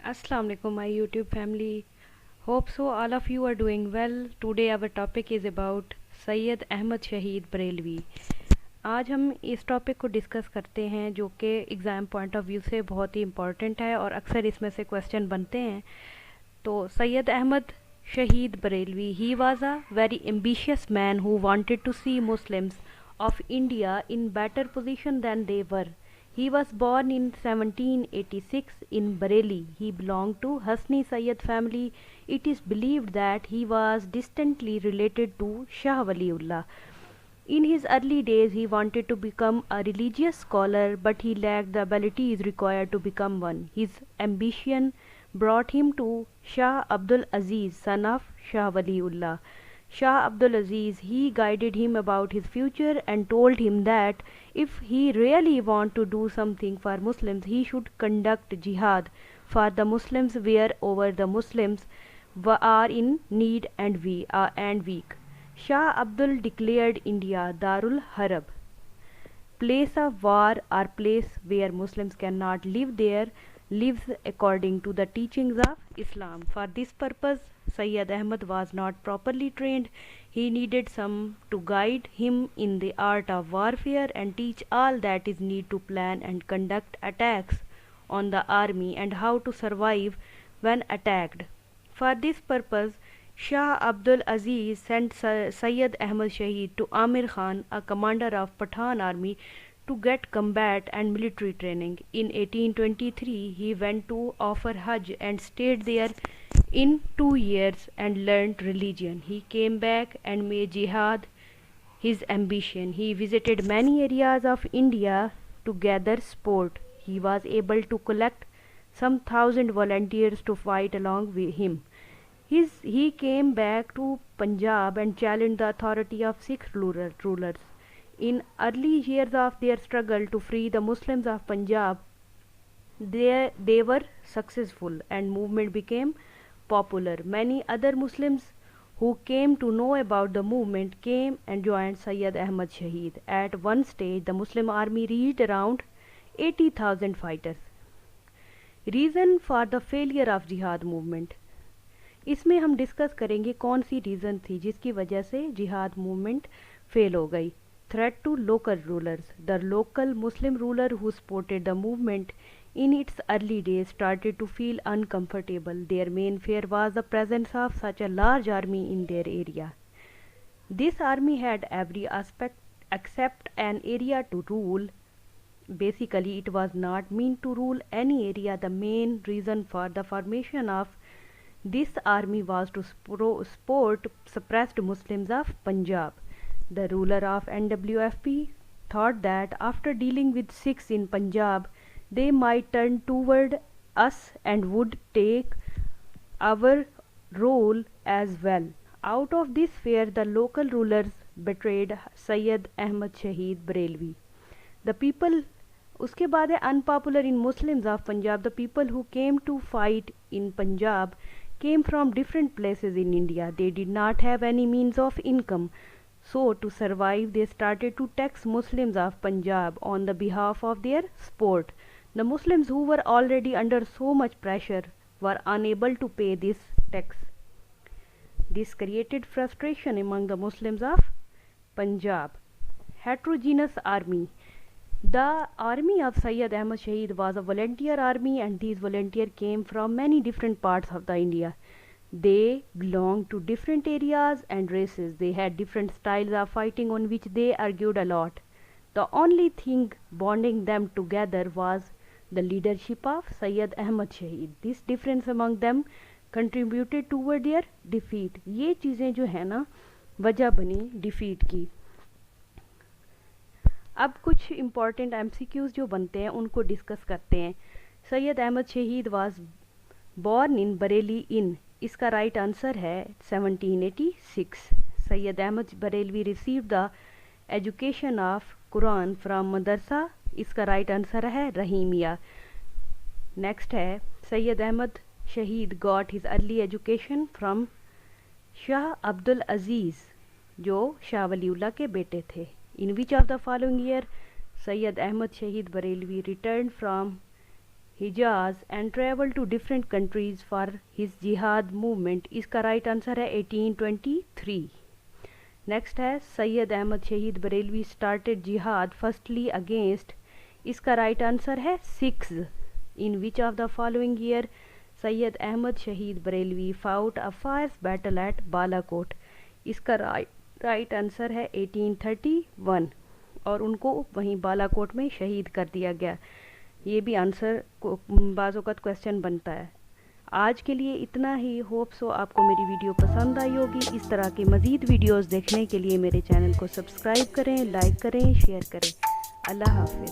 Assalamu alaikum my YouTube family. Hope so all of you are doing well. Today our topic is about Syed Ahmad Shahid Barelvi. आज हम इस topic को discuss करते हैं जो कि एग्ज़ाम पॉइंट ऑफ व्यू से बहुत ही इम्पॉर्टेंट है और अक्सर इसमें से क्वेश्चन बनते हैं. तो Syed Ahmad Shahid Barelvi, he was a very ambitious man who wanted to see Muslims of India in better position than they were. He was born in 1786 in Bareilly. He belonged to Hasni Sayyid family. It is believed that he was distantly related to Shah Waliullah. In his early days, he wanted to become a religious scholar, but he lacked the abilities required to become one. His ambition brought him to Shah Abdul Aziz, son of Shah Waliullah. Shah Abdul Aziz, he guided him about his future and told him that if he really want to do something for Muslims, he should conduct jihad for the Muslims wherever the Muslims are in need and weak. Shah Abdul declared India Darul Harb, place of war or place where Muslims cannot live there, lives according to the teachings of Islam. For this purpose, Sayyid Ahmad was not properly trained. He needed some to guide him in the art of warfare and teach all that is need to plan and conduct attacks on the army and how to survive when attacked. For this purpose, Shah Abdul Aziz sent Sayyid Ahmad Shahid to Amir Khan, a commander of Pathan army, to get combat and military training. In 1823, he went to offer Hajj and stayed there in 2 years and learned religion. He came back and made jihad his ambition. He visited many areas of India to gather support. He was able to collect some thousand volunteers to fight along with him. He came back to Punjab and challenged the authority of Sikh rulers. In early years of their struggle to free the Muslims of Punjab, they were successful and movement became popular. Many other Muslims who came to know about the movement came and joined Sayyid Ahmad Shahid. At one stage, the Muslim army reached around 80,000 fighters. Reason for the failure of jihad movement. इसमें हम discuss करेंगे कौन सी reason थी जिसकी वजह से जिहाद movement fail हो गई. Threat to local rulers. The local Muslim ruler who supported the movement in its early days started to feel uncomfortable. Their main fear was the presence of such a large army in their area. This army had every aspect except an area to rule. Basically, it was not meant to rule any area. The main reason for the formation of this army was to support suppressed Muslims of Punjab. The ruler of NWFP thought that after dealing with Sikhs in Punjab, they might turn toward us and would take our role as well. Out of this fear, the local rulers betrayed Sayyid Ahmad Shahid Barailwi. The people, उसके बाद है unpopular in Muslims of Punjab. The people who came to fight in Punjab came from different places in India. They did not have any means of income. So, to survive, they started to tax Muslims of Punjab on the behalf of their support. The Muslims who were already under so much pressure were unable to pay this tax. This created frustration among the Muslims of Punjab. Heterogeneous army. The army of Sayyid Ahmad Shahid was a volunteer army, and these volunteers came from many different parts of the India. They belonged to different areas and races. They had different styles of fighting on which they argued a lot. The only thing bonding them together was the leadership of Sayyid Ahmad Shahid. This difference among them contributed toward their defeat. ये चीज़ें जो है ना वजह बनी defeat की. अब कुछ इम्पॉर्टेंट MCQs जो बनते हैं उनको डिस्कस करते हैं. Sayyid Ahmad Shahid was born in Bareilly in. इसका राइट आंसर है 1786. Sayyid Ahmad Barelvi receive the education of Quran from madrasa. इसका राइट आंसर है रहीमिया. नेक्स्ट है Sayyid Ahmad Shahid got his early education from Shah Abdul Aziz जो शाह वलीउल्लाह के बेटे थे. In which of the following year Sayyid Ahmad Shahid Barelvi returned from Hijaz and travel to different countries for his jihad movement. इसका right answer है 1823। Next है Sayyid Ahmad Shahid Barelvi started jihad firstly against. इसका right answer है Sikhs. In which of the following year Sayyid Ahmad Shahid Barelvi fought a fierce battle at Balakot. इसका right answer है 1831 और उनको वहीं बालाकोट में शहीद कर दिया गया। ये भी आंसर बाज़-औक़ात क्वेश्चन बनता है। आज के लिए इतना ही। होप सो आपको मेरी वीडियो पसंद आई होगी। इस तरह के मज़ीद वीडियोस देखने के लिए मेरे चैनल को सब्सक्राइब करें, लाइक करें, शेयर करें। अल्लाह हाफ़िज़।